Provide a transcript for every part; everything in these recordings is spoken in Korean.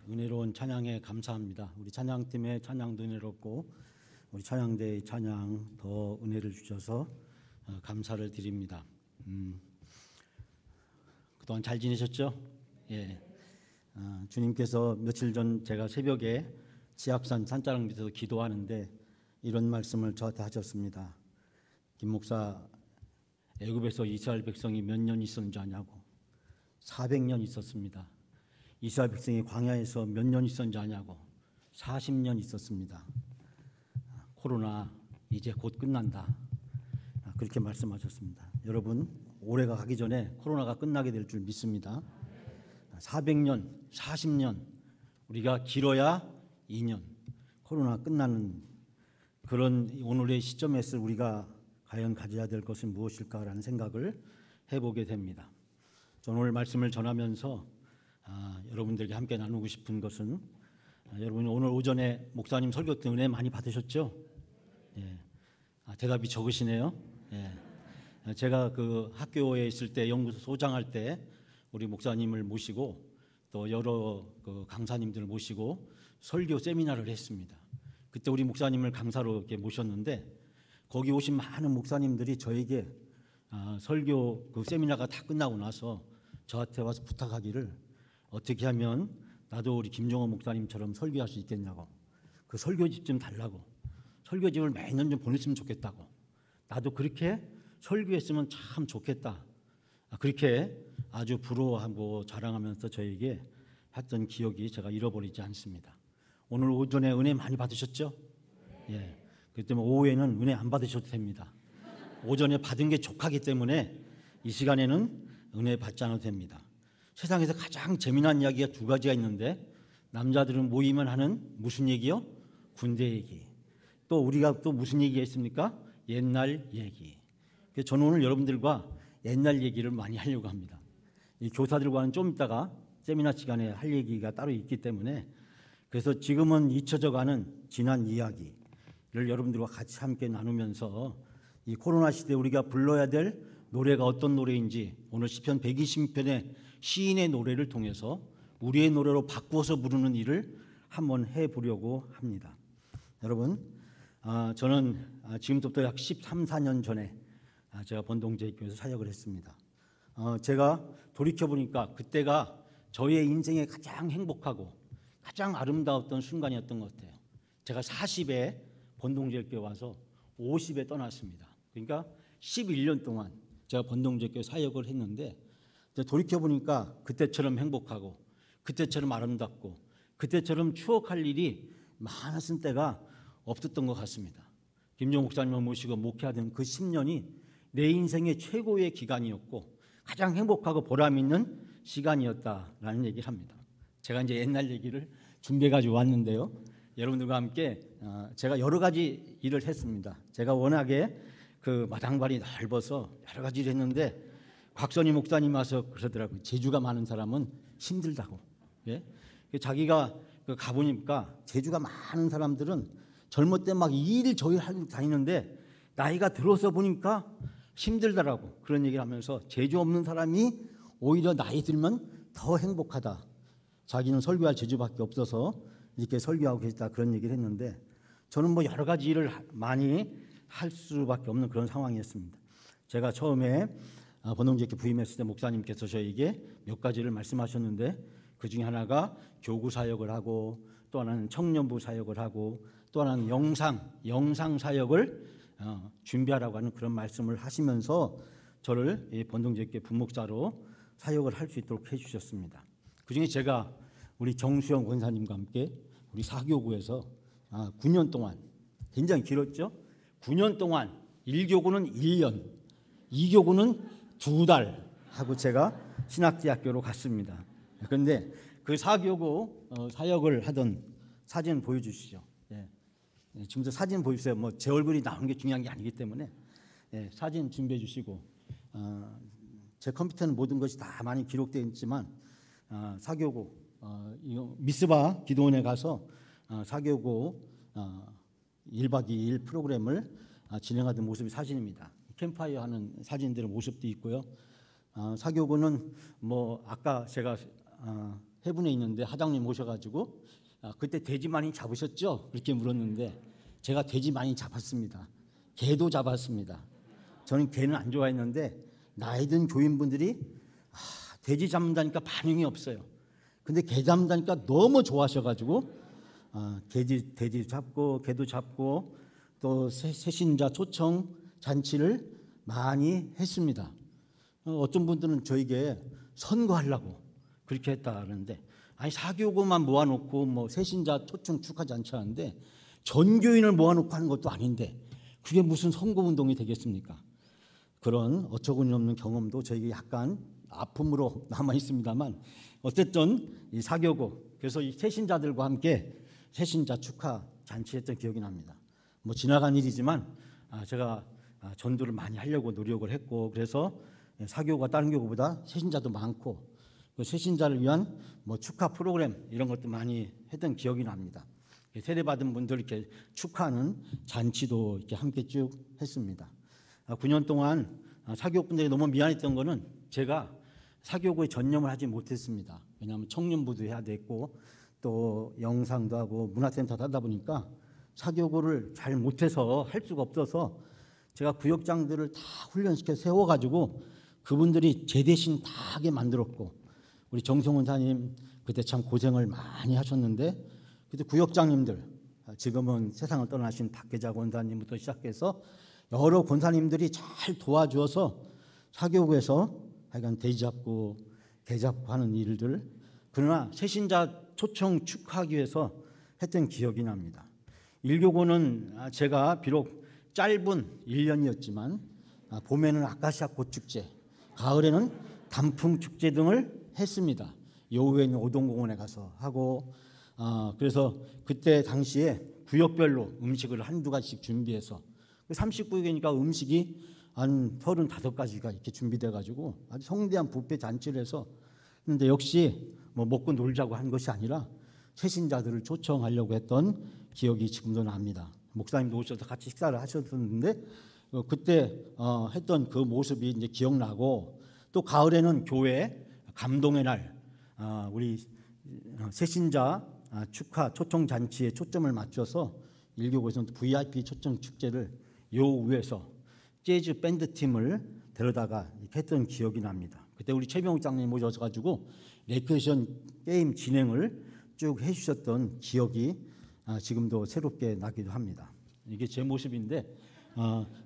은혜로운 찬양에 감사합니다. 우리 찬양팀의 찬양도 은혜롭고 우리 찬양대의 찬양 더 은혜를 주셔서 감사를 드립니다. 그동안 잘 지내셨죠? 예. 주님께서 며칠 전 제가 새벽에 지악산 산자락 밑에서 기도하는데 이런 말씀을 저한테 하셨습니다. 김 목사, 애굽에서 이스라엘 백성이 몇 년 있었는 줄 아냐고. 400년 있었습니다. 이스라엘 백성이 광야에서 몇 년 있었는지 아냐고. 40년 있었습니다. 코로나 이제 곧 끝난다. 그렇게 말씀하셨습니다. 여러분, 올해가 가기 전에 코로나가 끝나게 될 줄 믿습니다. 400년, 40년, 우리가 길어야 2년 코로나 끝나는 그런 오늘의 시점에서 우리가 과연 가져야 될 것은 무엇일까라는 생각을 해보게 됩니다. 저는 오늘 말씀을 전하면서 여러분들에게 함께 나누고 싶은 것은 여러분 오늘 오전에 목사님 설교 때 은혜 많이 받으셨죠? 예. 대답이 적으시네요. 예. 제가 그 학교에 있을 때 연구소 소장할 때 우리 목사님을 모시고 또 여러 그 강사님들을 모시고 설교 세미나를 했습니다. 그때 우리 목사님을 강사로 이렇게 모셨는데 거기 오신 많은 목사님들이 저에게 설교 그 세미나가 다 끝나고 나서 저한테 와서 부탁하기를 어떻게 하면 나도 우리 김종호 목사님처럼 설교할 수 있겠냐고, 그 설교집 좀 달라고, 설교집을 매년 좀 보냈으면 좋겠다고, 나도 그렇게 설교했으면 참 좋겠다, 그렇게 아주 부러워하고 자랑하면서 저에게 했던 기억이 제가 잃어버리지 않습니다. 오늘 오전에 은혜 많이 받으셨죠? 예. 그렇기 때문에 오후에는 은혜 안 받으셔도 됩니다. 오전에 받은 게 족하기 때문에 이 시간에는 은혜 받지 않아도 됩니다. 세상에서 가장 재미난 이야기가 두 가지가 있는데 남자들은 모이면 하는 무슨 얘기요? 군대 얘기. 또 우리가 또 무슨 얘기가 있습니까? 옛날 얘기. 그래서 저는 오늘 여러분들과 옛날 얘기를 많이 하려고 합니다. 이 교사들과는 좀 이따가 세미나 시간에 할 얘기가 따로 있기 때문에 그래서 지금은 잊혀져가는 지난 이야기를 여러분들과 같이 함께 나누면서 이 코로나 시대에 우리가 불러야 될 노래가 어떤 노래인지 오늘 시편 120편의 시인의 노래를 통해서 우리의 노래로 바꾸어서 부르는 일을 한번 해보려고 합니다. 여러분, 저는 지금부터 약 13, 14년 전에 제가 번동제교에서 사역을 했습니다. 제가 돌이켜보니까 그때가 저의 인생에 가장 행복하고 가장 아름다웠던 순간이었던 것 같아요. 제가 40에 번동제교에 와서 50에 떠났습니다. 그러니까 11년 동안 제가 번동제교에 사역을 했는데 돌이켜보니까 그때처럼 행복하고 그때처럼 아름답고 그때처럼 추억할 일이 많았을 때가 없었던 것 같습니다. 김종호 목사님을 모시고 목회하던 그 10년이 내 인생의 최고의 기간이었고 가장 행복하고 보람 있는 시간이었다라는 얘기를 합니다. 제가 이제 옛날 얘기를 준비해가지고 왔는데요. 여러분들과 함께 제가 여러 가지 일을 했습니다. 제가 워낙에 그 마당발이 넓어서 여러 가지 일을 했는데 곽선희 목사님 와서 그러더라고요. 재주가 많은 사람은 힘들다고. 예? 자기가 가보니까 재주가 많은 사람들은 젊을 때 막 이 일 저 일 하고 다니는데 나이가 들어서 보니까 힘들더라고. 그런 얘기를 하면서 재주 없는 사람이 오히려 나이 들면 더 행복하다. 자기는 설교할 재주밖에 없어서 이렇게 설교하고 계시다 그런 얘기를 했는데 저는 뭐 여러 가지 일을 많이 할 수밖에 없는 그런 상황이었습니다. 제가 처음에 번동제교 부임했을 때 목사님께서 저에게 몇 가지를 말씀하셨는데 그 중에 하나가 교구 사역을 하고 또 하나는 청년부 사역을 하고 또 하나는 영상 사역을 준비하라고 하는 그런 말씀을 하시면서 저를 번동제교 부목사로 사역을 할 수 있도록 해주셨습니다. 그중에 제가 우리 정수영 권사님과 함께 우리 사교구에서 9년 동안 굉장히 길었죠. 9년 동안 1교구는 1년, 2교구는 2달 하고 제가 신학대학교로 갔습니다. 그런데 그 사교구 사역을 하던 사진 보여주시죠. 예. 지금도 사진 보여주세요. 뭐 제 얼굴이 나오는 게 중요한 게 아니기 때문에 사진 준비해 주시고 제 컴퓨터는 모든 것이 다 많이 기록되어 있지만 사교구 미스바 기도원에 가서 사교구 1박 2일 프로그램을 진행하던 모습이 사진입니다. 캠프파이어 하는 사진들의 모습도 있고요. 사교구는 뭐 아까 제가 해분에 있는데 하장님 오셔가지고 그때 돼지 많이 잡으셨죠? 그렇게 물었는데 제가 돼지 많이 잡았습니다. 개도 잡았습니다. 저는 개는 안 좋아했는데 나이 든 교인분들이 돼지 잡는다니까 반응이 없어요. 근데 개 잡는다니까 너무 좋아하셔가지고 돼지 잡고 개도 잡고 또 새신자 초청 잔치를 많이 했습니다. 어떤 분들은 저에게 선거하려고 그렇게 했다는데 아니 사교구만 모아놓고 뭐 새신자 초청 축하 잔치 하는데 전교인을 모아놓고 하는 것도 아닌데 그게 무슨 선거운동이 되겠습니까? 그런 어처구니없는 경험도 저에게 약간 아픔으로 남아 있습니다만 어쨌든 이 사교구 그래서 이 새신자들과 함께 새신자 축하 잔치했던 기억이 납니다. 뭐 지나간 일이지만 제가 전도를 많이 하려고 노력을 했고 그래서 사교구가 다른 교구보다 새신자도 많고 그 새신자를 위한 뭐 축하 프로그램 이런 것도 많이 했던 기억이 납니다. 세례받은 분들 이렇게 축하하는 잔치도 이렇게 함께 쭉 했습니다. 9년 동안 사교육분들이 너무 미안했던 거는 제가 사교육에 전념을 하지 못했습니다. 왜냐하면 청년부도 해야 됐고 또 영상도 하고 문화센터도 하다 보니까 사교육을 잘 못해서 할 수가 없어서 제가 구역장들을 다 훈련시켜 세워가지고 그분들이 제 대신 다 하게 만들었고 우리 정성훈 사님 그때 참 고생을 많이 하셨는데 그때 구역장님들 지금은 세상을 떠나신 박계자 권사님부터 시작해서 여러 권사님들이 잘 도와주어서 사교구에서 하여간 돼지 잡고 개 잡고 하는 일들 그러나 새신자 초청 축하하기 위해서 했던 기억이 납니다. 일교구는 제가 비록 짧은 1년이었지만 봄에는 아카시아 꽃축제 가을에는 단풍 축제 등을 했습니다. 여우에 있는 오동공원에 가서 하고 그래서 그때 당시에 구역별로 음식을 한두 가지씩 준비해서 39개니까 음식이 한 35가지가 이렇게 준비돼 가지고 아주 성대한 뷔페 잔치를 해서 근데 역시 뭐 먹고 놀자고 한 것이 아니라 새신자들을 초청하려고 했던 기억이 지금도 납니다. 목사님도 오셔서 같이 식사를 하셨었는데 그때 했던 그 모습이 이제 기억나고 또 가을에는 교회 감동의 날 우리 새신자 축하 초청 잔치에 초점을 맞춰서 일교구에서는 VIP 초청 축제를 요 위에서 재즈 밴드 팀을 데려다가 했던 기억이 납니다. 그때 우리 최병욱 장님 모셔가지고 레크레이션 게임 진행을 쭉 해주셨던 기억이 지금도 새롭게 나기도 합니다. 이게 제 모습인데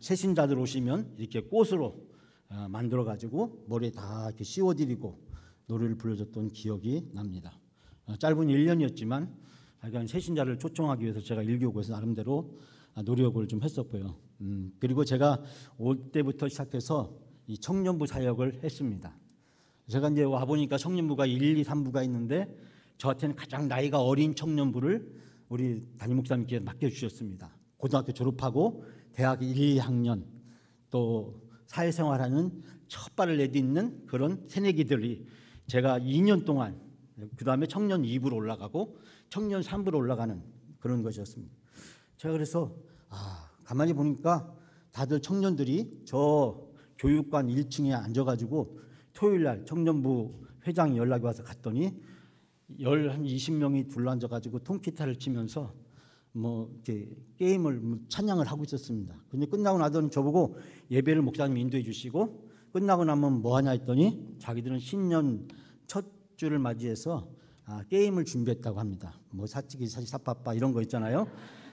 새신자들 오시면 이렇게 꽃으로 만들어가지고 머리에 다 이렇게 씌워드리고 노래를 불러줬던 기억이 납니다. 짧은 1년이었지만 하여간 새신자를 초청하기 위해서 제가 일교구에서 나름대로 노력을 좀 했었고요. 그리고 제가 올 때부터 시작해서 이 청년부 사역을 했습니다. 제가 이제 와 보니까 청년부가 1, 2, 3부가 있는데 저한테는 가장 나이가 어린 청년부를 우리 담임 목사님께 맡겨주셨습니다. 고등학교 졸업하고 대학 1, 2학년 또 사회생활하는 첫 발을 내딛는 그런 새내기들이 제가 2년 동안 그 다음에 청년 2부로 올라가고 청년 3부로 올라가는 그런 것이었습니다. 제가 그래서 가만히 보니까 다들 청년들이 저 교육관 1층에 앉아가지고 토요일날 청년부 회장이 연락이 와서 갔더니 한 20명이 둘러앉아가지고 통기타를 치면서 뭐 이렇게 게임을 찬양을 하고 있었습니다. 근데 끝나고 나더니 저보고 예배를 목사님이 인도해 주시고 끝나고 나면 뭐 하냐 했더니 자기들은 신년 첫 주를 맞이해서 게임을 준비했다고 합니다. 뭐 사치기 사파빠 이런 거 있잖아요.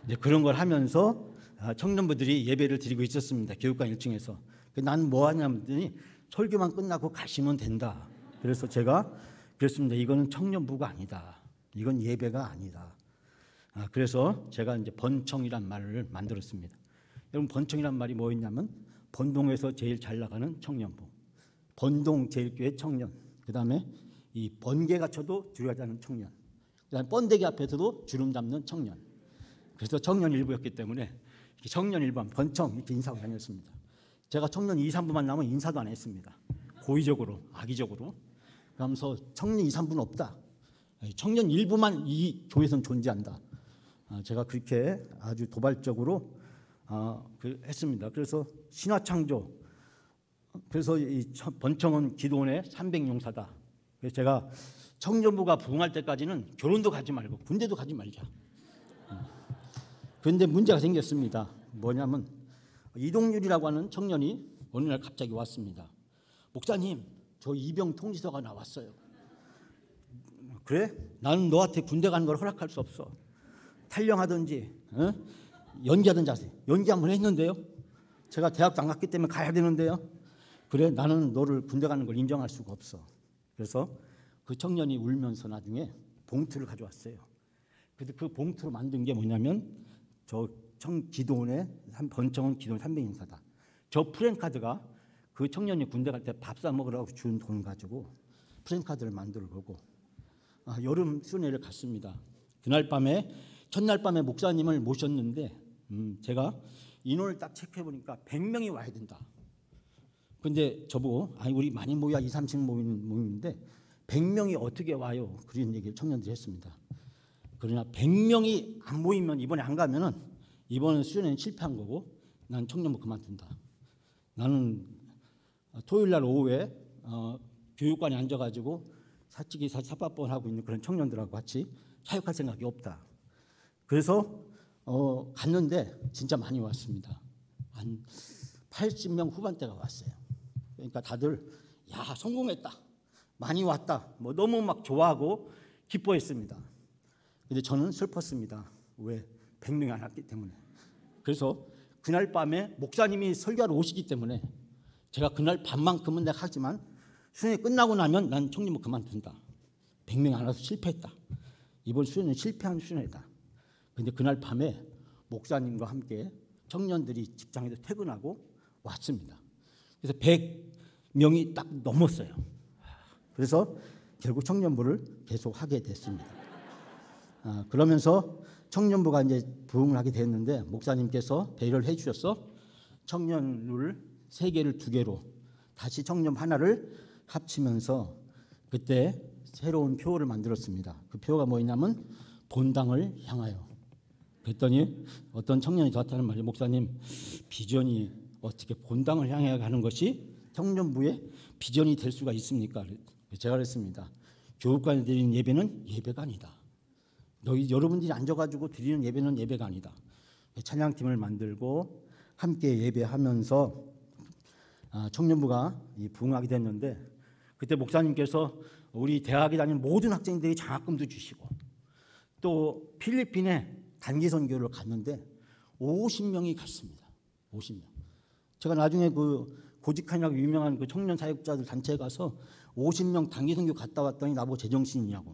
이제 그런 걸 하면서 청년부들이 예배를 드리고 있었습니다. 교육관 1층에서. 난 뭐 하냐면 설교만 끝나고 가시면 된다. 그래서 제가 그랬습니다. 이거는 청년부가 아니다. 이건 예배가 아니다. 그래서 제가 이제 번청이란 말을 만들었습니다. 여러분 번청이란 말이 뭐였냐면 번동에서 제일 잘 나가는 청년부, 번동 제일교회 청년, 그 다음에 이 번개가 쳐도 두려워하지 않는 청년, 그 다음에 번데기 앞에서도 주름 잡는 청년. 그래서 청년 일부였기 때문에 청년 일부 번청 이렇게 인사하고 다녔습니다. 제가 청년 2, 3부만 나오면 인사도 안 했습니다. 고의적으로, 악의적으로. 그러면서 청년 2, 3부는 없다. 청년 일부만 이 교회에서는 존재한다. 제가 그렇게 아주 도발적으로 했습니다. 그래서 신화창조, 그래서 이 번청은 기도원의 300용사다. 그래서 제가 청년부가 부흥할 때까지는 결혼도 가지 말고 군대도 가지 말자. 그런데 문제가 생겼습니다. 뭐냐면 이동률이라고 하는 청년이 어느 날 갑자기 왔습니다. 목사님, 저 이병 통지서가 나왔어요. 그래? 나는 너한테 군대 가는 걸 허락할 수 없어. 탈영하든지 연기하든지 하세요. 연기 한번 했는데요. 제가 대학도 안 갔기 때문에 가야 되는데요. 그래, 나는 너를 군대 가는 걸 인정할 수가 없어. 그래서 그 청년이 울면서 나중에 봉투를 가져왔어요. 그래서 그 봉투로 만든 게 뭐냐면 저 기도원의 번청은 기도원 300인사다. 저 프랜카드가 그 청년이 군대 갈 때 밥 사 먹으라고 준 돈 가지고 프랜카드를 만들어 보고 여름 순회를 갔습니다. 그날 밤에 첫날 밤에 목사님을 모셨는데 제가 인원을 딱 체크해 보니까 100명이 와야 된다. 근데 저보고 아니 우리 많이 모여 2, 30 모이는데 100명이 어떻게 와요? 그런 얘기를 청년들이 했습니다. 그러나 100명이 안 모이면 이번에 안 가면은 이번 수련회는 실패한 거고 난 청년부 그만둔다. 나는 토요일 날 오후에 교육관에 앉아가지고 사치기 사법번 하고 있는 그런 청년들하고 같이 사역할 생각이 없다. 그래서 갔는데 진짜 많이 왔습니다. 한 80명 후반대가 왔어요. 그러니까 다들 야 성공했다, 많이 왔다, 뭐 너무 막 좋아하고 기뻐했습니다. 근데 저는 슬펐습니다. 왜? 100명이 안 왔기 때문에. 그래서 그날 밤에 목사님이 설교하러 오시기 때문에 제가 그날 밤만큼은 내가 하지만 수련회 끝나고 나면 난 청년부 그만둔다. 100명이 안 와서 실패했다. 이번 수련회는 실패한 수련회다. 근데 그날 밤에 목사님과 함께 청년들이 직장에서 퇴근하고 왔습니다. 그래서 100명이 딱 넘었어요. 그래서 결국 청년부를 계속 하게 됐습니다. 그러면서 청년부가 이제 부흥을 하게 됐는데 목사님께서 배려를 해 주셔서 청년을 3개를 2개로 다시 청년 하나를 합치면서 그때 새로운 표어를 만들었습니다. 그 표어가 뭐냐면 본당을 향하여. 그랬더니 어떤 청년이 저한테 하는 말이 목사님 비전이 어떻게 본당을 향해 가는 것이 청년부의 비전이 될 수가 있습니까? 제가 그랬습니다. 교육관에 드리는 예배는 예배가 아니다. 여러분들이 앉아가지고 드리는 예배는 예배가 아니다. 찬양팀을 만들고 함께 예배하면서 청년부가 부흥하게 됐는데 그때 목사님께서 우리 대학에 다니는 모든 학생들이 장학금도 주시고 또 필리핀에 단기 선교를 갔는데 50명이 갔습니다. 50명. 제가 나중에 그 고직한이라고 유명한 그 청년 사역자들 단체에 가서 50명 단기 선교 갔다 왔더니 나보고 제정신이냐고.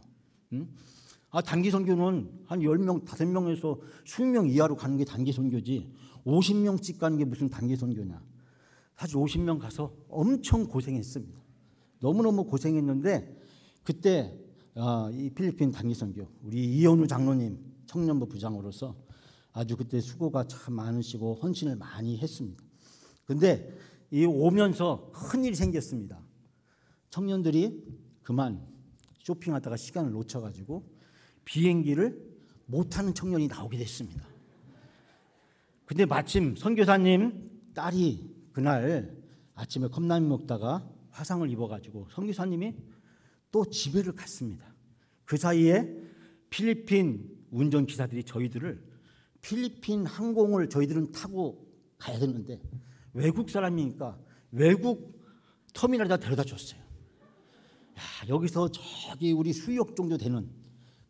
단기 선교는 한 10명, 5명에서 20명 이하로 가는 게 단기 선교지 50명씩 가는 게 무슨 단기 선교냐. 사실 50명 가서 엄청 고생했습니다. 너무너무 고생했는데 그때 이 필리핀 단기 선교 우리 이현우 장로님 청년부 부장으로서 아주 그때 수고가 참 많으시고 헌신을 많이 했습니다. 근데 이 오면서 큰일이 생겼습니다. 청년들이 그만 쇼핑하다가 시간을 놓쳐가지고 비행기를 못하는 청년이 나오게 됐습니다. 근데 마침 선교사님 딸이 그날 아침에 컵라면 먹다가 화상을 입어가지고 선교사님이 또 집에를 갔습니다. 그 사이에 필리핀 운전기사들이 저희들을 필리핀 항공을 저희들은 타고 가야 되는데 외국 사람이니까 외국 터미널에다 데려다 줬어요. 여기서 저기 우리 수역 정도 되는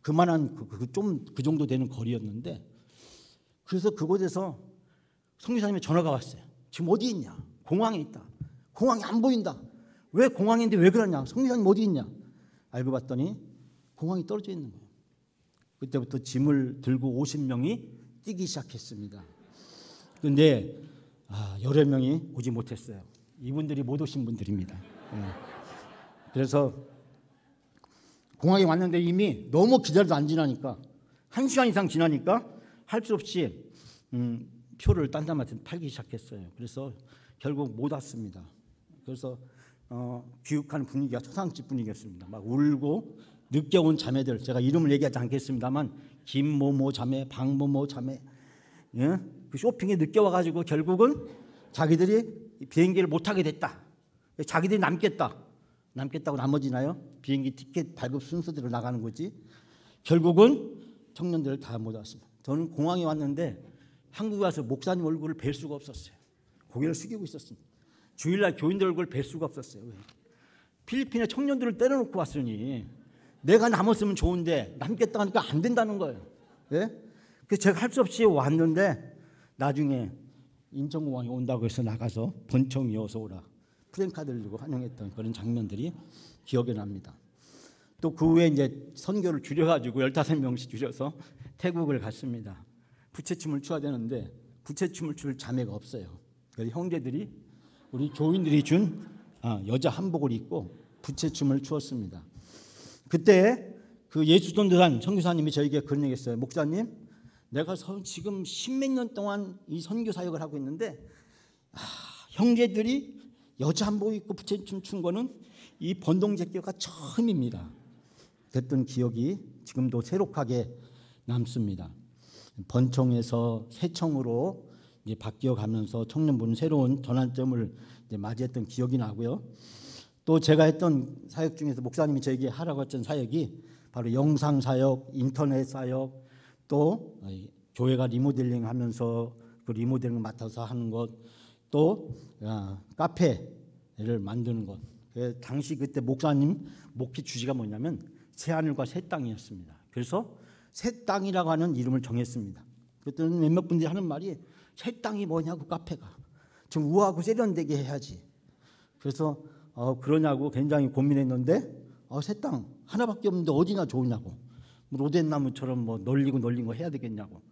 그만한 그 정도 되는 거리였는데 그래서 그곳에서 선교사님의 전화가 왔어요. 지금 어디 있냐? 공항에 있다. 공항이 안 보인다. 왜 공항인데 왜 그러냐? 선교사님 어디 있냐? 알고 봤더니 공항이 떨어져 있는 거예요. 그때부터 짐을 들고 50명이 뛰기 시작했습니다. 그런데 여러 명이 오지 못했어요. 이분들이 못 오신 분들입니다. 그래서 공항에 왔는데 이미 너무 기다려도 안 지나니까 1시간 이상 지나니까 할 수 없이 표를 딴 사람한테 팔기 시작했어요. 그래서 결국 못 왔습니다. 그래서 귀국하는 분위기가 초상집 분위기였습니다. 막 울고 늦게 온 자매들 제가 이름을 얘기하지 않겠습니다만 김모모 자매, 박모모 자매 그 쇼핑에 늦게 와가지고 결국은 자기들이 비행기를 못 타게 됐다. 자기들이 남겠다. 남겠다고 나머지나요? 비행기 티켓 발급 순서대로 나가는 거지. 결국은 청년들을 다 모았습니다. 저는 공항에 왔는데 한국에 와서 목사님 얼굴을 뵐 수가 없었어요. 고개를 숙이고 있었습니다. 주일날 교인들 얼굴을 뵐 수가 없었어요. 왜? 필리핀에 청년들을 때려놓고 왔으니 내가 남았으면 좋은데 남겠다 하니까 안 된다는 거예요. 예? 그래서 제가 할 수 없이 왔는데 나중에 인천공항에 온다고 해서 나가서 번청이 어서 오라 프랭카드를 들고 환영했던 그런 장면들이 기억에 납니다. 또 그 후에 이제 선교를 줄여가지고 15명씩 줄여서 태국을 갔습니다. 부채춤을 추어야 되는데 부채춤을 출 자매가 없어요. 그래서 형제들이 우리 교인들이 준 여자 한복을 입고 부채춤을 추었습니다. 그때 그 예수전도단 선교사님이 저에게 그런 얘기했어요. 목사님, 내가 지금 10몇 년 동안 이 선교 사역을 하고 있는데 형제들이 여자 한복 입고 부채춤 춘 거는 이 번동제교가 처음입니다. 그랬던 기억이 지금도 새록하게 남습니다. 번청에서 새청으로 이제 바뀌어가면서 청년부는 새로운 전환점을 이제 맞이했던 기억이 나고요. 또 제가 했던 사역 중에서 목사님이 저에게 하라고 했던 사역이 바로 영상 사역, 인터넷 사역, 또 교회가 리모델링 하면서 그 리모델링 맡아서 하는 것, 또 카페를 만드는 것. 당시 그때 목사님 목회 주제가 뭐냐면 새하늘과 새 땅이었습니다. 그래서 새 땅이라고 하는 이름을 정했습니다. 그때는 몇몇 분들이 하는 말이 새 땅이 뭐냐고, 카페가 좀 우아하고 세련되게 해야지. 그래서 그러냐고 굉장히 고민했는데 새 땅 하나밖에 없는데 어디나 좋으냐고, 로덴나무처럼 뭐 널린 거 해야 되겠냐고.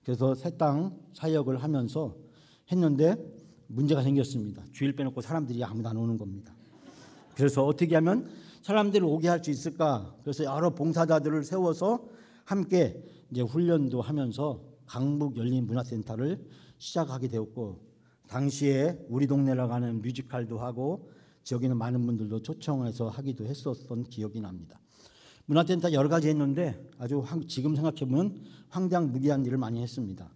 그래서 새 땅 사역을 하면서 했는데 문제가 생겼습니다. 주일 빼놓고 사람들이 아무도 안 오는 겁니다. 그래서 어떻게 하면 사람들을 오게 할 수 있을까? 그래서 여러 봉사자들을 세워서 함께 이제 훈련도 하면서 강북 열린 문화센터를 시작하게 되었고, 당시에 우리 동네라고 하는 뮤지컬도 하고 지역에 있는 많은 분들도 초청해서 하기도 했었던 기억이 납니다. 문화센터 여러 가지 했는데 아주 지금 생각해보면 황당무계한 일을 많이 했습니다.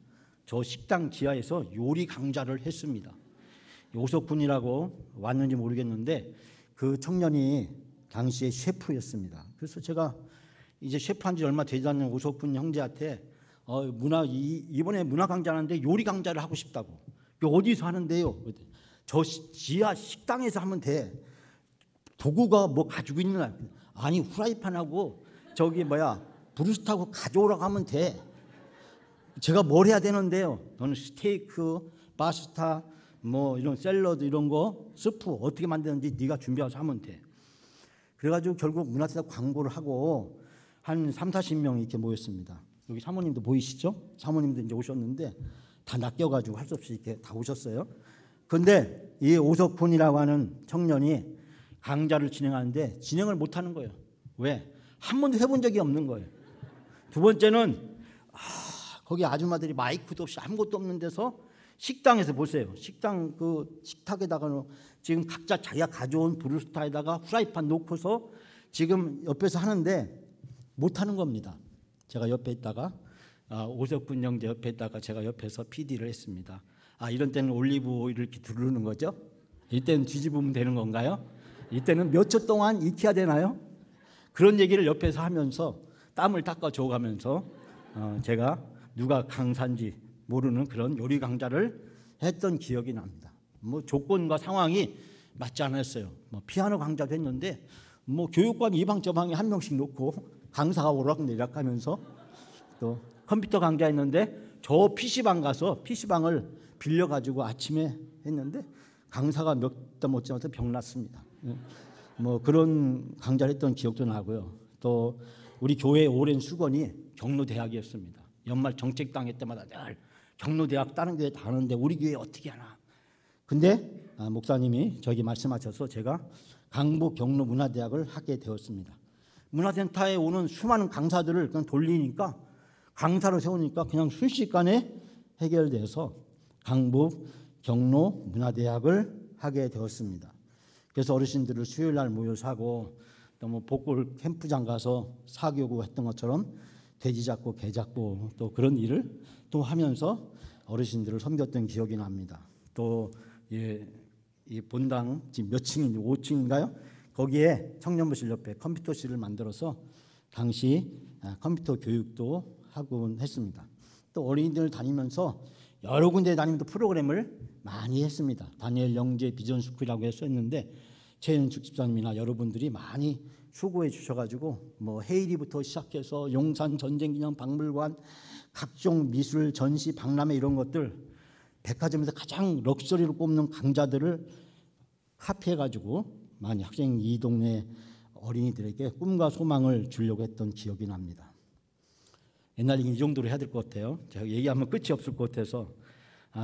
저 식당 지하에서 요리 강좌를 했습니다. 오석훈이라고 왔는지 모르겠는데 그 청년이 당시에 셰프였습니다. 그래서 제가 이제 셰프한 지 얼마 되지 않는 오석훈 형제한테 이번에 문화 강좌하는데 요리 강좌를 하고 싶다고. 어디서 하는데요? 저 지하 식당에서 하면 돼. 도구가 뭐 가지고 있는 거야. 아니, 후라이팬하고 브루스타하고 가져오라고 하면 돼. 제가 뭘 해야 되는데요? 너는 스테이크, 파스타, 뭐 이런 샐러드 이런 거, 스프 어떻게 만드는지 네가 준비해서 하면 돼. 그래가지고 결국 문화센터 광고를 하고 한 30-40명이 이렇게 모였습니다. 여기 사모님도 보이시죠? 사모님도 이제 오셨는데 다 낚여가지고 할 수 없이 이렇게 다 오셨어요. 그런데 이 오석훈이라고 하는 청년이 강좌를 진행하는데 진행을 못하는 거예요. 왜? 한 번도 해본 적이 없는 거예요. 두 번째는 거기 아줌마들이 마이크도 없이 아무것도 없는 데서 식당에서 보세요. 식당 그 식탁에다가 지금 각자 자기가 가져온 브루스타에다가 후라이팬 놓고서 지금 옆에서 하는데 못하는 겁니다. 제가 옆에 있다가 오석훈 형제 옆에 있다가 제가 옆에서 PD를 했습니다. 이런 때는 올리브 오일을 이렇게 두르는 거죠. 이때는 뒤집으면 되는 건가요? 이때는 몇 초 동안 익혀야 되나요? 그런 얘기를 옆에서 하면서 땀을 닦아 줘가면서 제가 누가 강사인지 모르는 그런 요리 강좌를 했던 기억이 납니다. 뭐 조건과 상황이 맞지 않았어요. 뭐 피아노 강좌도 했는데 뭐 교육관 이방 저방에 한 명씩 놓고 강사가 오락내락 하면서 또 컴퓨터 강좌했는데 저 PC방 가서 PC방을 빌려가지고 아침에 했는데 강사가 몇 달 못 지나서 병났습니다. 뭐 그런 강좌를 했던 기억도 나고요. 또 우리 교회의 오랜 수건이 경로대학이었습니다. 연말 정책당회 때마다 늘 경로대학 다른 교회 다 하는데 우리 교회 어떻게 하나. 근데 목사님이 저에게 말씀하셔서 제가 강북 경로문화대학을 하게 되었습니다. 문화센터에 오는 수많은 강사들을 그냥 돌리니까 강사를 세우니까 그냥 순식간에 해결돼서 강북 경로문화대학을 하게 되었습니다. 그래서 어르신들을 수요일 날 모여서 하고 또 뭐 복골 캠프장 가서 사교구 했던 것처럼 돼지 잡고 개 잡고 또 그런 일을 또 하면서 어르신들을 섬겼던 기억이 납니다. 또 이 본당 지금 몇 층인지 5층인가요? 거기에 청년부실 옆에 컴퓨터실을 만들어서 당시 컴퓨터 교육도 하곤 했습니다. 또 어린이들 다니면서 여러 군데 다니면서 프로그램을 많이 했습니다. 다니엘 영재 비전 스쿨이라고 해서 했는데 최은숙 집사님이나 여러분들이 많이 수고해 주셔가지고 뭐 헤이리부터 시작해서 용산 전쟁기념 박물관, 각종 미술 전시 박람회 이런 것들, 백화점에서 가장 럭셔리로 꼽는 강좌들을 카피해가지고 많이 학생 이 동네 어린이들에게 꿈과 소망을 주려고 했던 기억이 납니다. 옛날에 이 정도로 해야 될 것 같아요. 제가 얘기하면 끝이 없을 것 같아서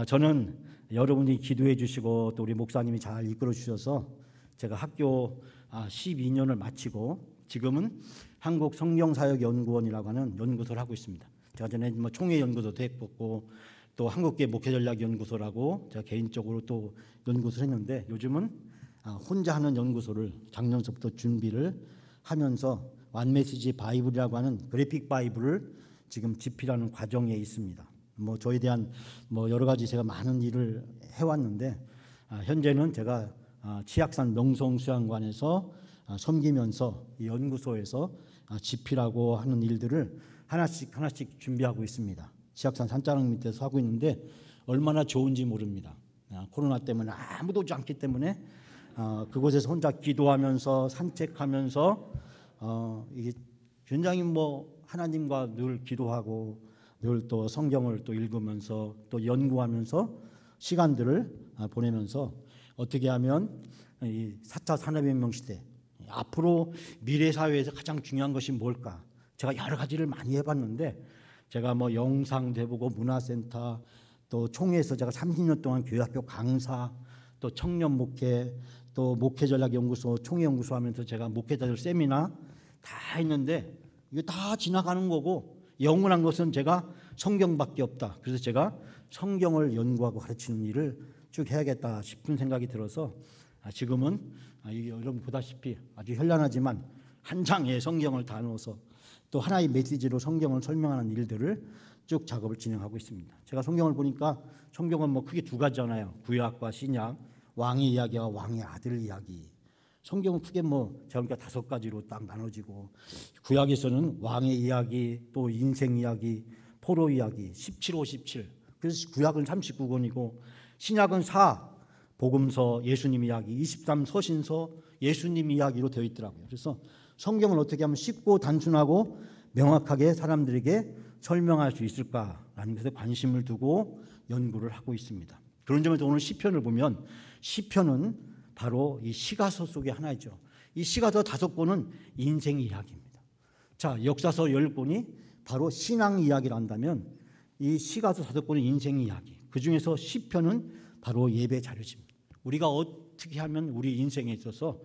저는 여러분이 기도해 주시고 또 우리 목사님이 잘 이끌어 주셔서 제가 학교 12년을 마치고 지금은 한국성경사역연구원이라고 하는 연구소를 하고 있습니다. 제가 전에 뭐 총회연구소도 했고 또 한국계 목회전략연구소라고 제가 개인적으로 또 연구소를 했는데 요즘은 혼자 하는 연구소를 작년서부터 준비를 하면서 완메시지 바이블이라고 하는 그래픽 바이블을 지금 집필하는 과정에 있습니다. 뭐 저에 대한 뭐 여러 가지 제가 많은 일을 해왔는데 현재는 제가 치악산 명성수양관에서 섬기면서 이 연구소에서 집필하고 하는 일들을 하나씩 준비하고 있습니다. 치악산 산자락 밑에서 하고 있는데 얼마나 좋은지 모릅니다. 코로나 때문에 아무도 오지 않기 때문에 그곳에서 혼자 기도하면서 산책하면서 이게 굉장히 뭐 하나님과 늘 기도하고 늘 또 성경을 또 읽으면서 또 연구하면서 시간들을 보내면서 어떻게 하면 이 4차 산업혁명 시대 앞으로 미래 사회에서 가장 중요한 것이 뭘까? 제가 여러 가지를 많이 해봤는데 제가 뭐 영상도 해보고 문화센터 또 총회에서 제가 30년 동안 교회학교 강사 또 청년 목회 또 목회전략연구소 총회연구소 하면서 제가 목회자들 세미나 다 했는데 이거 다 지나가는 거고 영원한 것은 제가 성경밖에 없다. 그래서 제가 성경을 연구하고 가르치는 일을 쭉 해야겠다 싶은 생각이 들어서 지금은 여러분 보다시피 아주 현란하지만 한 장의 성경을 다 넣어서 또 하나의 메시지로 성경을 설명하는 일들을 쭉 작업을 진행하고 있습니다. 제가 성경을 보니까 성경은 뭐 크게 두 가지잖아요. 구약과 신약, 왕의 이야기와 왕의 아들 이야기. 성경은 크게 뭐 제가 그러니까 5가지로 딱 나눠지고 구약에서는 왕의 이야기, 또 인생 이야기, 포로 이야기 17, 57. 그래서 구약은 39권이고 신약은 4, 복음서, 예수님 이야기, 23, 서신서, 예수님 이야기로 되어 있더라고요. 그래서 성경을 어떻게 하면 쉽고 단순하고 명확하게 사람들에게 설명할 수 있을까라는 것에 관심을 두고 연구를 하고 있습니다. 그런 점에서 오늘 시편을 보면 시편은 바로 이 시가서 속의 하나이죠. 이 시가서 5권은 인생 이야기입니다. 자, 역사서 10권이 바로 신앙 이야기를 한다면 이 시가서 5권은 인생 이야기. 그 중에서 시편은 바로 예배 자료집입니다. 우리가 어떻게 하면 우리 인생에 있어서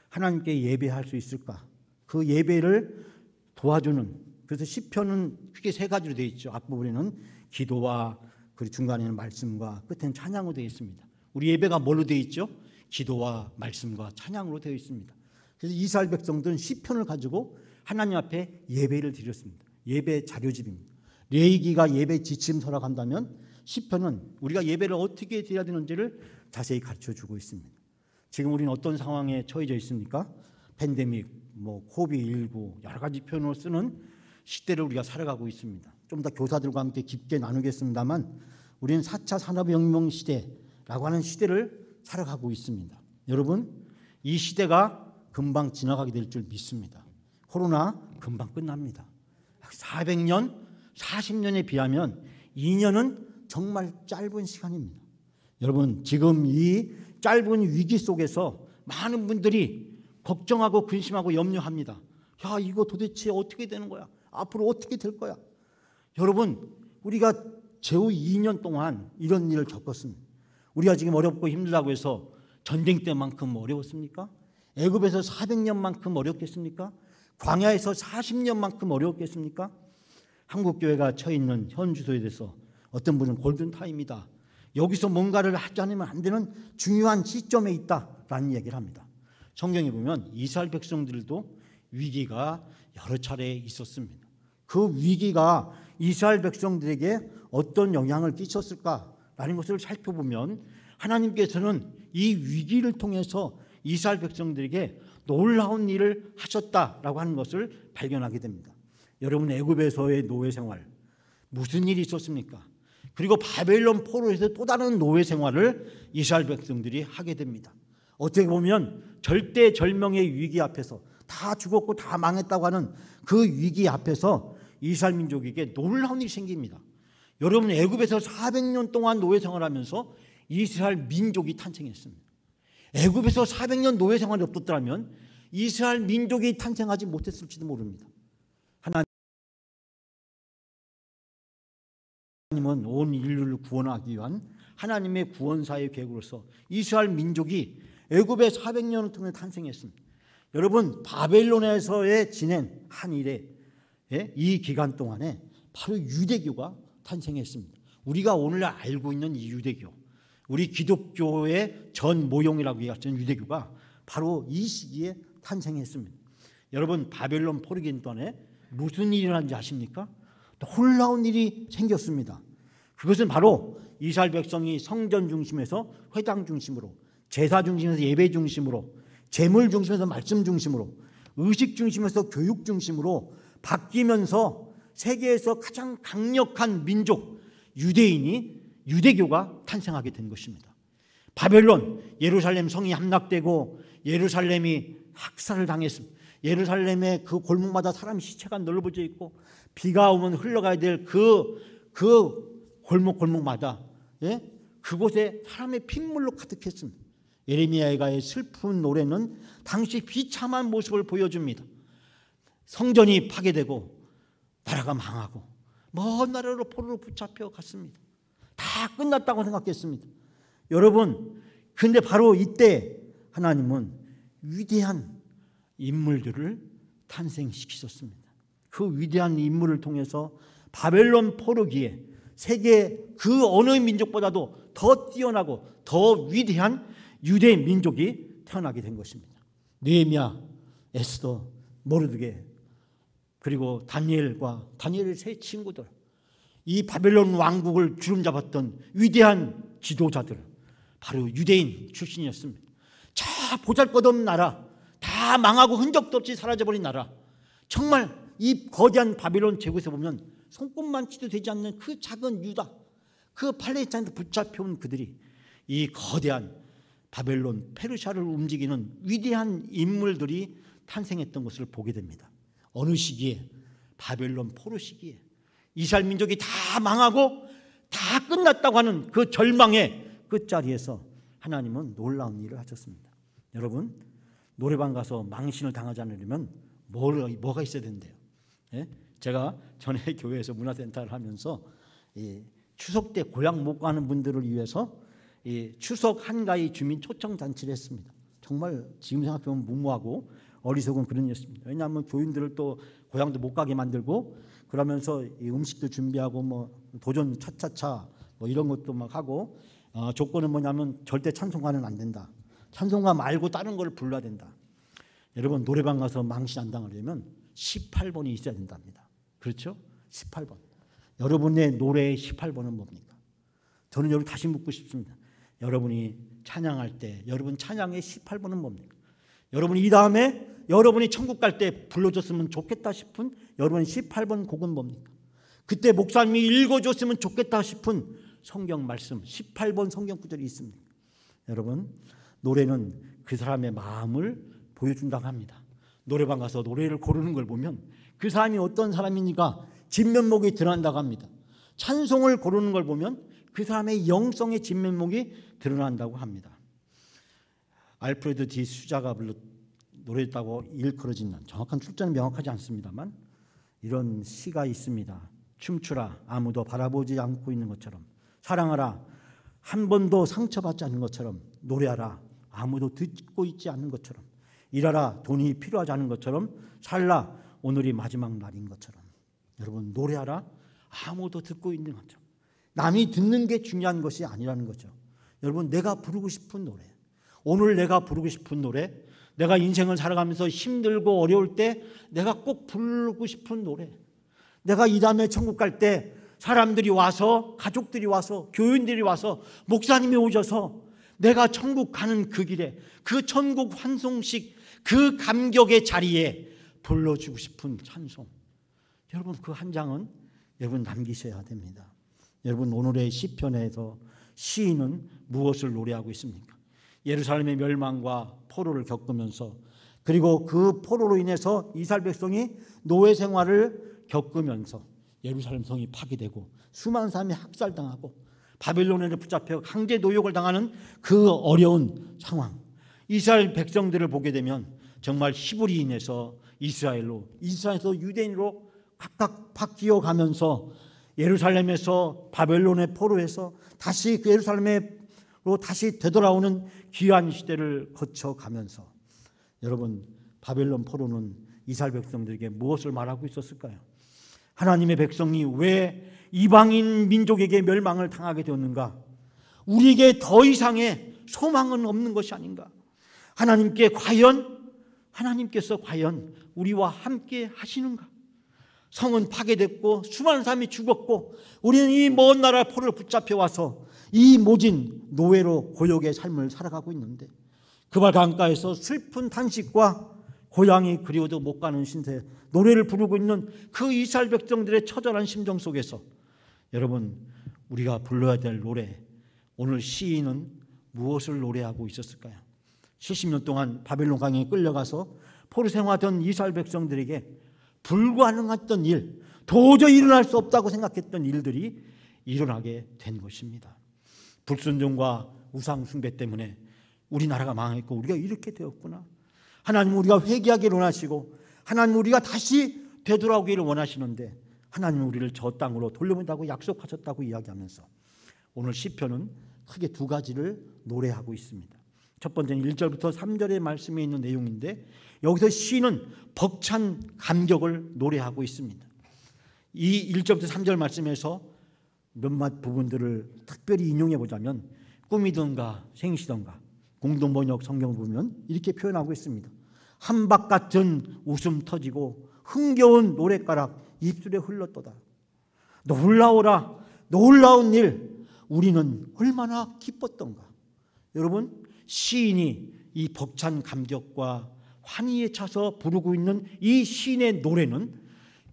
하나님께 예배할 수 있을까? 그 예배를 도와주는, 그래서 시편은 크게 3가지로 되어 있죠. 앞부분에는 기도와 그리고 중간에는 말씀과 끝에는 찬양으로 되어 있습니다. 우리 예배가 뭘로 되어 있죠? 기도와 말씀과 찬양으로 되어 있습니다. 그래서 이스라엘 백성들은 시편을 가지고 하나님 앞에 예배를 드렸습니다. 예배 자료집입니다. 레위기가 예배 지침서라고 한다면 시편은 우리가 예배를 어떻게 드려야 되는지를 자세히 가르쳐주고 있습니다. 지금 우리는 어떤 상황에 처해져 있습니까? 팬데믹, 뭐 코비드19 여러 가지 표현으로 쓰는 시대를 우리가 살아가고 있습니다. 좀 더 교사들과 함께 깊게 나누겠습니다만 우리는 4차 산업혁명 시대라고 하는 시대를 살아가고 있습니다. 여러분, 이 시대가 금방 지나가게 될 줄 믿습니다. 코로나 금방 끝납니다. 400년, 40년에 비하면 2년은 정말 짧은 시간입니다. 여러분, 지금 이 짧은 위기 속에서 많은 분들이 걱정하고 근심하고 염려합니다. 야, 이거 도대체 어떻게 되는 거야? 앞으로 어떻게 될 거야? 여러분, 우리가 최후 2년 동안 이런 일을 겪었습니다. 우리가 지금 어렵고 힘들다고 해서 전쟁 때만큼 어려웠습니까? 애굽에서 400년만큼 어렵겠습니까? 광야에서 40년만큼 어려웠겠습니까? 한국교회가 처해 있는 현 주소에 대해서 어떤 분은 골든타임이다. 여기서 뭔가를 하지 않으면 안 되는 중요한 시점에 있다라는 얘기를 합니다. 성경에 보면 이스라엘 백성들도 위기가 여러 차례 있었습니다. 그 위기가 이스라엘 백성들에게 어떤 영향을 끼쳤을까라는 것을 살펴보면 하나님께서는 이 위기를 통해서 이스라엘 백성들에게 놀라운 일을 하셨다라고 하는 것을 발견하게 됩니다. 여러분, 애굽에서의 노예 생활 무슨 일이 있었습니까? 그리고 바벨론 포로에서 또 다른 노예 생활을 이스라엘 백성들이 하게 됩니다. 어떻게 보면 절대절명의 위기 앞에서 다 죽었고 다 망했다고 하는 그 위기 앞에서 이스라엘 민족에게 놀라운 일이 생깁니다. 여러분, 애굽에서 400년 동안 노예 생활하면서 이스라엘 민족이 탄생했습니다. 애굽에서 400년 노예 생활이 없었더라면 이스라엘 민족이 탄생하지 못했을지도 모릅니다. 하나님은 온 인류를 구원하기 위한 하나님의 구원사의 계획으로서 이스라엘 민족이 애굽의 400년을 통해 탄생했습니다. 여러분, 바벨론에서의 지낸 한 일에 이 기간 동안에 바로 유대교가 탄생했습니다. 우리가 오늘 알고 있는 이 유대교, 우리 기독교의 전 모형이라고 얘기하는 유대교가 바로 이 시기에 탄생했습니다. 여러분, 바벨론 포로 기간 동안에 무슨 일이 일어난지 아십니까? 놀라운 일이 생겼습니다. 그것은 바로 이스라엘 백성이 성전 중심에서 회당 중심으로, 제사 중심에서 예배 중심으로, 재물 중심에서 말씀 중심으로, 의식 중심에서 교육 중심으로 바뀌면서 세계에서 가장 강력한 민족 유대인이 유대교가 탄생하게 된 것입니다. 바벨론, 예루살렘 성이 함락되고 예루살렘이 학살을 당했습니다. 예루살렘의 그 골목마다 사람 시체가 널브러져 있고 비가 오면 흘러가야 될 그 골목마다 그곳에 사람의 핏물로 가득했습니다. 예레미야의 슬픈 노래는 당시 비참한 모습을 보여줍니다. 성전이 파괴되고 나라가 망하고 먼 나라로 포로로 붙잡혀 갔습니다. 다 끝났다고 생각했습니다. 여러분, 근데 바로 이때 하나님은 위대한 인물들을 탄생시키셨습니다. 그 위대한 인물을 통해서 바벨론 포로기에 세계 그 어느 민족보다도 더 뛰어나고 더 위대한 유대 민족이 태어나게 된 것입니다. 느헤미야, 에스더, 모르드게, 그리고 다니엘의 세 친구들, 이 바벨론 왕국을 주름잡았던 위대한 지도자들, 바로 유대인 출신이었습니다. 저 보잘것없는 나라, 다 망하고 흔적도 없이 사라져버린 나라, 정말 이 거대한 바벨론 제국에서 보면 손꼽만치도 되지 않는 그 작은 유다, 그 팔레스타인에 붙잡혀온 그들이 이 거대한 바벨론, 페르시아를 움직이는 위대한 인물들이 탄생했던 것을 보게 됩니다. 어느 시기에? 바벨론 포로 시기에 이스라엘 민족이 다 망하고 다 끝났다고 하는 그 절망의 끝자리에서 하나님은 놀라운 일을 하셨습니다. 여러분, 노래방 가서 망신을 당하지 않으려면 뭐가 있어야 된대요? 제가 전에 교회에서 문화센터를 하면서 추석 때 고향 못 가는 분들을 위해서 추석 한가위 주민 초청 잔치를 했습니다. 정말 지금 생각해보면 무모하고 어리석은 그런 일이었습니다. 왜냐하면 교인들을 또 고향도 못 가게 만들고 그러면서 이 음식도 준비하고 뭐 도전 차차차 뭐 이런 것도 막 하고 조건은 뭐냐면 절대 찬송가는 안 된다. 찬송가 말고 다른 걸 불러야 된다. 여러분, 노래방 가서 망신 안 당하려면 18번이 있어야 된답니다. 그렇죠? 18번. 여러분의 노래의 18번은 뭡니까? 저는 여러분 다시 묻고 싶습니다. 여러분이 찬양할 때 여러분 찬양의 18번은 뭡니까? 여러분이 이 다음에 여러분이 천국 갈 때 불러줬으면 좋겠다 싶은 여러분의 18번 곡은 뭡니까? 그때 목사님이 읽어줬으면 좋겠다 싶은 성경 말씀 18번 성경 구절이 있습니다. 여러분, 노래는 그 사람의 마음을 보여준다고 합니다. 노래방 가서 노래를 고르는 걸 보면 그 사람이 어떤 사람이니까 진면목이 드러난다고 합니다. 찬송을 고르는 걸 보면 그 사람의 영성의 진면목이 드러난다고 합니다. 알프레드 디 수자가 노래했다고 일컬어진, 정확한 출처는 명확하지 않습니다만 이런 시가 있습니다. 춤추라, 아무도 바라보지 않고 있는 것처럼. 사랑하라, 한 번도 상처받지 않는 것처럼. 노래하라, 아무도 듣고 있지 않는 것처럼. 일하라, 돈이 필요하지 않은 것처럼. 살라, 오늘이 마지막 날인 것처럼. 여러분, 노래하라, 아무도 듣고 있는 것처럼. 남이 듣는 게 중요한 것이 아니라는 거죠. 여러분, 내가 부르고 싶은 노래, 오늘 내가 부르고 싶은 노래, 내가 인생을 살아가면서 힘들고 어려울 때 내가 꼭 부르고 싶은 노래, 내가 이 다음에 천국 갈 때 사람들이 와서, 가족들이 와서, 교인들이 와서, 목사님이 오셔서 내가 천국 가는 그 길에 그 천국 환송식, 그 감격의 자리에 불러주고 싶은 찬송, 여러분 그 한 장은 여러분 남기셔야 됩니다. 여러분 오늘의 시편에서 시인은 무엇을 노래하고 있습니까? 예루살렘의 멸망과 포로를 겪으면서, 그리고 그 포로로 인해서 이스라엘 백성이 노예 생활을 겪으면서 예루살렘 성이 파괴되고 수많은 사람이 학살당하고 바벨론에 붙잡혀 강제 노역을 당하는 그 어려운 상황, 이스라엘 백성들을 보게 되면 정말 히브리인에서 이스라엘로, 이스라엘에서 유대인으로 각각 바뀌어 가면서 예루살렘에서 바벨론의 포로에서 다시 그 예루살렘으로 다시 되돌아오는 귀한 시대를 거쳐가면서, 여러분 바벨론 포로는 이스라엘 백성들에게 무엇을 말하고 있었을까요? 하나님의 백성이 왜 이방인 민족에게 멸망을 당하게 되었는가? 우리에게 더 이상의 소망은 없는 것이 아닌가? 하나님께서 과연 우리와 함께 하시는가? 성은 파괴됐고 수많은 사람이 죽었고 우리는 이 먼 나라 포로를 붙잡혀 와서 이 모진 노예로 고역의 삶을 살아가고 있는데, 그발 강가에서 슬픈 탄식과 고향이 그리워도 못 가는 신세 노래를 부르고 있는 그 이스라엘 백성들의 처절한 심정 속에서 여러분 우리가 불러야 될 노래, 오늘 시인은 무엇을 노래하고 있었을까요? 70년 동안 바벨론 강에 끌려가서 포로 생활하던 이스라엘 백성들에게 불가능했던 일, 도저히 일어날 수 없다고 생각했던 일들이 일어나게 된 것입니다. 불순종과 우상 숭배 때문에 우리나라가 망했고 우리가 이렇게 되었구나. 하나님 우리가 회개하기를 원하시고 하나님 우리가 다시 되돌아오기를 원하시는데 하나님 우리를 저 땅으로 돌려본다고 약속하셨다고 이야기하면서 오늘 시편은 크게 두 가지를 노래하고 있습니다. 첫 번째는 1절부터 3절의 말씀에 있는 내용인데, 여기서 시인은 벅찬 감격을 노래하고 있습니다. 이 1절부터 3절 말씀에서 몇몇 부분들을 특별히 인용해 보자면, 꿈이든가 생시든가 공동번역 성경 보면 이렇게 표현하고 있습니다. 한박 같은 웃음 터지고 흥겨운 노랫가락 입술에 흘렀도다. 놀라워라, 놀라운 일, 우리는 얼마나 기뻤던가. 여러분, 시인이 이 벅찬 감격과 환희에 차서 부르고 있는 이 시인의 노래는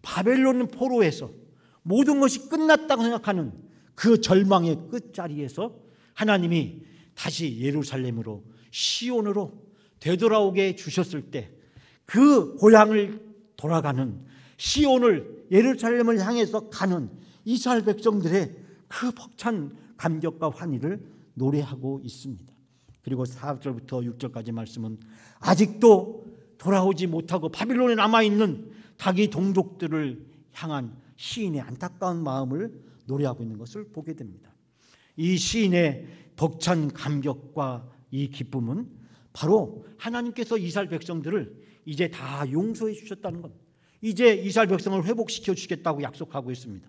바벨론 포로에서 모든 것이 끝났다고 생각하는 그 절망의 끝자리에서 하나님이 다시 예루살렘으로, 시온으로 되돌아오게 주셨을 때 그 고향을 돌아가는, 시온을, 예루살렘을 향해서 가는 이스라엘 백성들의 그 벅찬 감격과 환희를 노래하고 있습니다. 그리고 4절부터 6절까지 말씀은 아직도 돌아오지 못하고 바빌론에 남아있는 자기 동족들을 향한 시인의 안타까운 마음을 노래하고 있는 것을 보게 됩니다. 이 시인의 벅찬 감격과 이 기쁨은 바로 하나님께서 이스라엘 백성들을 이제 다 용서해 주셨다는 것, 이제 이스라엘 백성을 회복시켜 주시겠다고 약속하고 있습니다.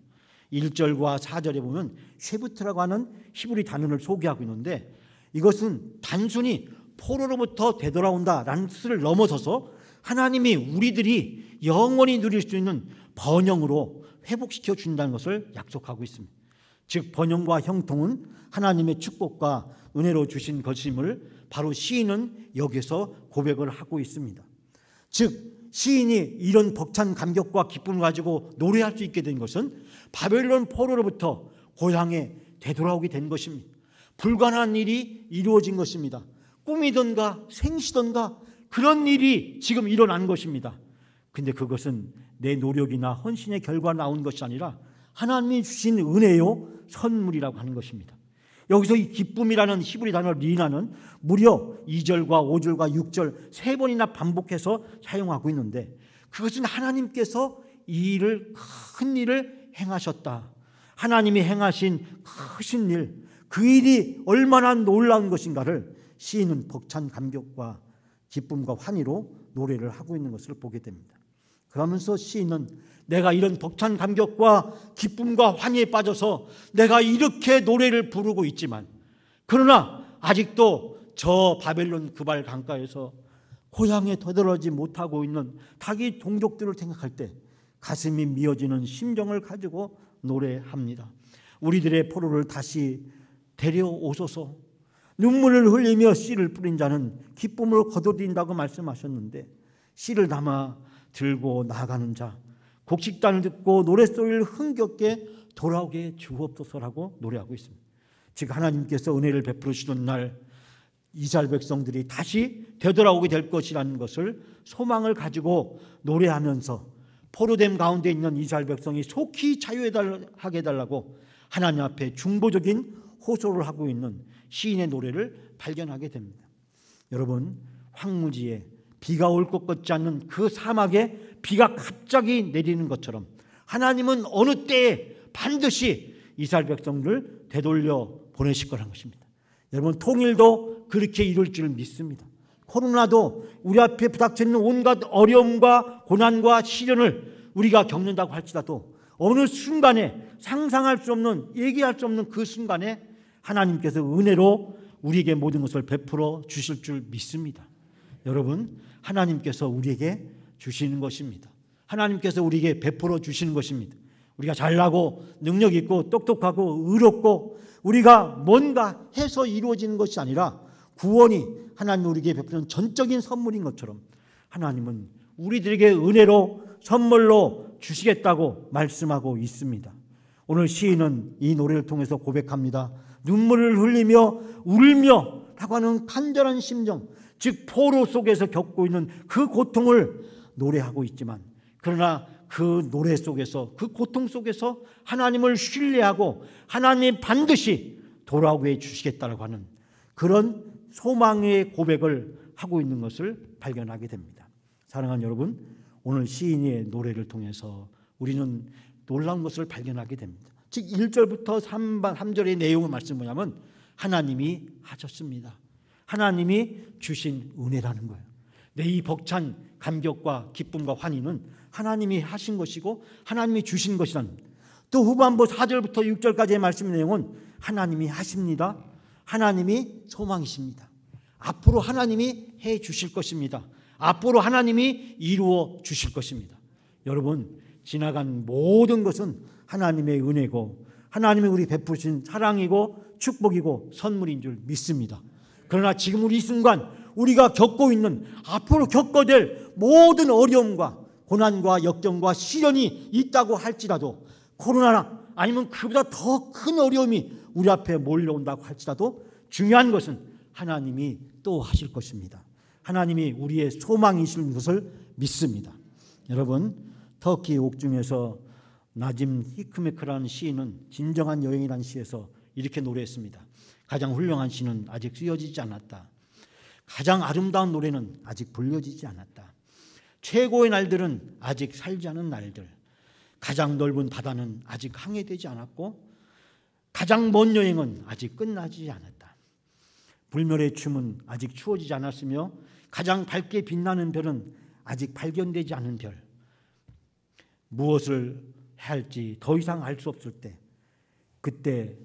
1절과 4절에 보면 쉐부트라고 하는 히브리 단어를 소개하고 있는데, 이것은 단순히 포로로부터 되돌아온다라는 뜻을 넘어서서 하나님이 우리들이 영원히 누릴 수 있는 번영으로 회복시켜 준다는 것을 약속하고 있습니다. 즉 번영과 형통은 하나님의 축복과 은혜로 주신 것임을 바로 시인은 여기서 고백을 하고 있습니다. 즉 시인이 이런 벅찬 감격과 기쁨을 가지고 노래할 수 있게 된 것은 바벨론 포로로부터 고향에 되돌아오게 된 것입니다. 불가능한 일이 이루어진 것입니다. 꿈이든가 생시든가 그런 일이 지금 일어난 것입니다. 근데 그것은 내 노력이나 헌신의 결과가 나온 것이 아니라 하나님이 주신 은혜요 선물이라고 하는 것입니다. 여기서 이 기쁨이라는 히브리 단어 리나는 무려 2절과 5절과 6절 세 번이나 반복해서 사용하고 있는데, 그것은 하나님께서 이 일을, 큰 일을 행하셨다. 하나님이 행하신 크신 일, 그 일이 얼마나 놀라운 것인가를 시인은 벅찬 감격과 기쁨과 환희로 노래를 하고 있는 것을 보게 됩니다. 그러면서 시인은 내가 이런 벅찬 감격과 기쁨과 환희에 빠져서 내가 이렇게 노래를 부르고 있지만, 그러나 아직도 저 바벨론 그발 강가에서 고향에 되돌아오지 못하고 있는 자기 동족들을 생각할 때 가슴이 미어지는 심정을 가지고 노래합니다. 우리들의 포로를 다시 데려오소서. 눈물을 흘리며 씨를 뿌린 자는 기쁨을 거두린다고 말씀하셨는데, 씨를 담아 들고 나아가는 자, 곡식단을 듣고 노랫소리를 흥겹게 돌아오게 주옵소서라고 노래하고 있습니다. 즉 하나님께서 은혜를 베풀으시던 날 이스라엘 백성들이 다시 되돌아오게 될 것이라는 것을 소망을 가지고 노래하면서 포로됨 가운데 있는 이스라엘 백성이 속히 자유하게 해달라고 하나님 앞에 중보적인 호소를 하고 있는 시인의 노래를 발견하게 됩니다. 여러분, 황무지에 비가 올 것 같지 않는 그 사막에 비가 갑자기 내리는 것처럼 하나님은 어느 때에 반드시 이스라엘 백성들을 되돌려 보내실 거라는 것입니다. 여러분, 통일도 그렇게 이룰 줄 믿습니다. 코로나도 우리 앞에 부닥치는 온갖 어려움과 고난과 시련을 우리가 겪는다고 할지라도 어느 순간에 상상할 수 없는, 얘기할 수 없는 그 순간에 하나님께서 은혜로 우리에게 모든 것을 베풀어 주실 줄 믿습니다. 여러분, 하나님께서 우리에게 주시는 것입니다. 하나님께서 우리에게 베풀어 주시는 것입니다. 우리가 잘나고 능력 있고 똑똑하고 의롭고 우리가 뭔가 해서 이루어지는 것이 아니라 구원이 하나님 우리에게 베푸는 전적인 선물인 것처럼 하나님은 우리들에게 은혜로 선물로 주시겠다고 말씀하고 있습니다. 오늘 시인은 이 노래를 통해서 고백합니다. 눈물을 흘리며 울며 라고 하는 간절한 심정, 즉 포로 속에서 겪고 있는 그 고통을 노래하고 있지만, 그러나 그 노래 속에서, 그 고통 속에서 하나님을 신뢰하고 하나님이 반드시 돌아오게 해주시겠다고 하는 그런 소망의 고백을 하고 있는 것을 발견하게 됩니다. 사랑하는 여러분, 오늘 시인의 노래를 통해서 우리는 놀라운 것을 발견하게 됩니다. 즉 1절부터 3절의 내용의 말씀은 뭐냐면 하나님이 하셨습니다. 하나님이 주신 은혜라는 거예요. 내 이 벅찬 감격과 기쁨과 환희는 하나님이 하신 것이고 하나님이 주신 것이라는, 또 후반부 4절부터 6절까지의 말씀 내용은 하나님이 하십니다. 하나님이 소망이십니다. 앞으로 하나님이 해 주실 것입니다. 앞으로 하나님이 이루어 주실 것입니다. 여러분, 지나간 모든 것은 하나님의 은혜고 하나님이 우리 베푸신 사랑이고 축복이고 선물인 줄 믿습니다. 그러나 지금 우리 이 순간 우리가 겪고 있는, 앞으로 겪어될 모든 어려움과 고난과 역경과 시련이 있다고 할지라도, 코로나나 아니면 그보다 더 큰 어려움이 우리 앞에 몰려온다고 할지라도 중요한 것은 하나님이 또 하실 것입니다. 하나님이 우리의 소망이신 것을 믿습니다. 여러분, 터키 옥중에서 나짐 히크메크라는 시인은 진정한 여행이라는 시에서 이렇게 노래했습니다. 가장 훌륭한 시는 아직 쓰여지지 않았다. 가장 아름다운 노래는 아직 불려지지 않았다. 최고의 날들은 아직 살지 않은 날들. 가장 넓은 바다는 아직 항해되지 않았고 가장 먼 여행은 아직 끝나지 않았다. 불멸의 춤은 아직 추워지지 않았으며 가장 밝게 빛나는 별은 아직 발견되지 않은 별. 무엇을 해야 할지 더 이상 알 수 없을 때, 그때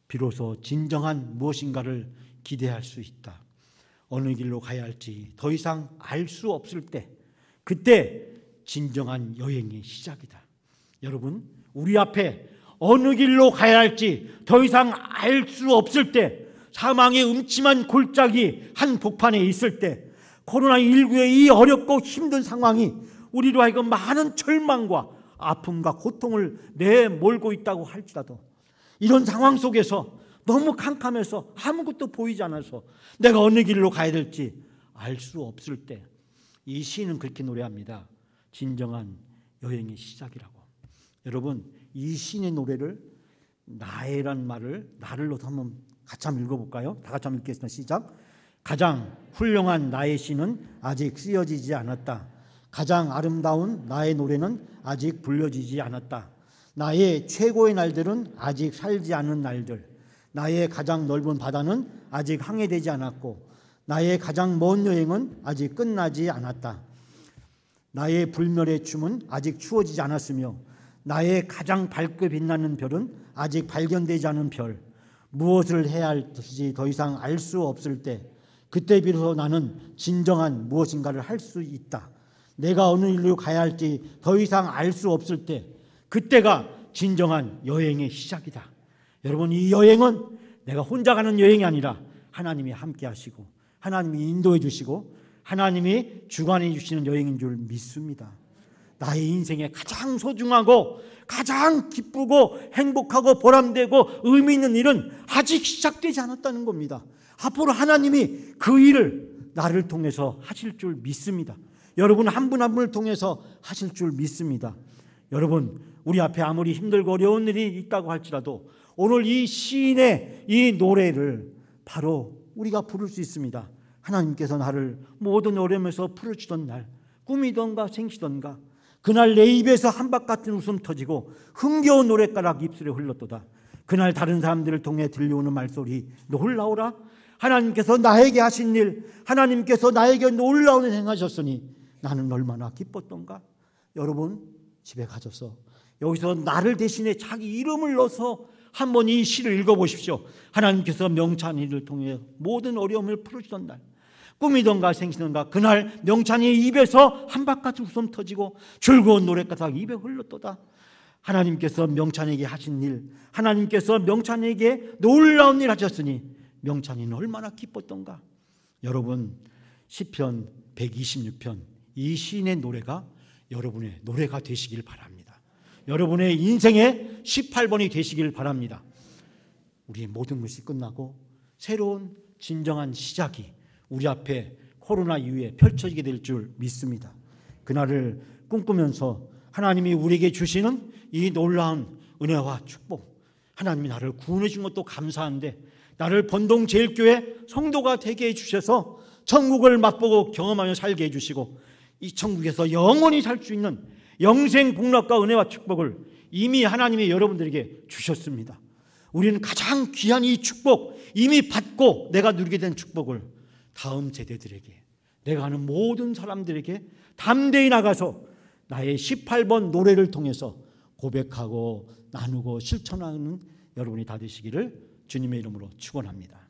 비로소 진정한 무엇인가를 기대할 수 있다. 어느 길로 가야 할지 더 이상 알 수 없을 때, 그때 진정한 여행의 시작이다. 여러분, 우리 앞에 어느 길로 가야 할지 더 이상 알 수 없을 때, 사망의 음침한 골짜기 한 복판에 있을 때, 코로나19의 이 어렵고 힘든 상황이 우리로 하여금 많은 절망과 아픔과 고통을 내몰고 있다고 할지라도, 이런 상황 속에서 너무 캄캄해서 아무것도 보이지 않아서 내가 어느 길로 가야 될지 알 수 없을 때, 이 시인은 그렇게 노래합니다. 진정한 여행의 시작이라고. 여러분, 이 시인의 노래를 나의란 말을 나를로 한번 같이 한번 읽어볼까요? 다 같이 한번 읽겠습니다. 시작. 가장 훌륭한 나의 시는 아직 쓰여지지 않았다. 가장 아름다운 나의 노래는 아직 불려지지 않았다. 나의 최고의 날들은 아직 살지 않은 날들. 나의 가장 넓은 바다는 아직 항해되지 않았고 나의 가장 먼 여행은 아직 끝나지 않았다. 나의 불멸의 춤은 아직 추워지지 않았으며 나의 가장 밝게 빛나는 별은 아직 발견되지 않은 별. 무엇을 해야 할지 더 이상 알 수 없을 때, 그때 비로소 나는 진정한 무엇인가를 할 수 있다. 내가 어느 일로 가야 할지 더 이상 알 수 없을 때, 그때가 진정한 여행의 시작이다. 여러분, 이 여행은 내가 혼자 가는 여행이 아니라 하나님이 함께 하시고 하나님이 인도해 주시고 하나님이 주관해 주시는 여행인 줄 믿습니다. 나의 인생에 가장 소중하고 가장 기쁘고 행복하고 보람되고 의미 있는 일은 아직 시작되지 않았다는 겁니다. 앞으로 하나님이 그 일을 나를 통해서 하실 줄 믿습니다. 여러분 한 분 한 분을 통해서 하실 줄 믿습니다. 여러분 우리 앞에 아무리 힘들고 어려운 일이 있다고 할지라도 오늘 이 시인의 이 노래를 바로 우리가 부를 수 있습니다. 하나님께서 나를 모든 어려움에서 풀어주던 날, 꿈이던가 생시던가 그날 내 입에서 한박 같은 웃음 터지고 흥겨운 노랫가락 입술에 흘렀도다. 그날 다른 사람들을 통해 들려오는 말소리 놀라오라. 하나님께서 나에게 하신 일, 하나님께서 나에게 놀라운 일 행하셨으니 나는 얼마나 기뻤던가. 여러분 집에 가셔서 여기서 나를 대신에 자기 이름을 넣어서 한번 이 시를 읽어보십시오. 하나님께서 명찬이를 통해 모든 어려움을 풀어주던 날, 꿈이던가 생시던가 그날 명찬이의 입에서 한박같이 웃음 터지고 즐거운 노랫가락 입에 흘렀도다. 하나님께서 명찬에게 하신 일, 하나님께서 명찬에게 놀라운 일 하셨으니 명찬이는 얼마나 기뻤던가. 여러분 시편 126편 이 시인의 노래가 여러분의 노래가 되시길 바랍니다. 여러분의 인생의 18번이 되시길 바랍니다. 우리의 모든 것이 끝나고 새로운 진정한 시작이 우리 앞에 코로나 이후에 펼쳐지게 될 줄 믿습니다. 그날을 꿈꾸면서 하나님이 우리에게 주시는 이 놀라운 은혜와 축복, 하나님이 나를 구원해 준 것도 감사한데 나를 번동제일교회 성도가 되게 해주셔서 천국을 맛보고 경험하며 살게 해주시고 이 천국에서 영원히 살 수 있는 영생 복락과 은혜와 축복을 이미 하나님이 여러분들에게 주셨습니다. 우리는 가장 귀한 이 축복, 이미 받고 내가 누리게 된 축복을 다음 세대들에게, 내가 아는 모든 사람들에게 담대히 나가서 나의 18번 노래를 통해서 고백하고 나누고 실천하는 여러분이 다 되시기를 주님의 이름으로 축원합니다.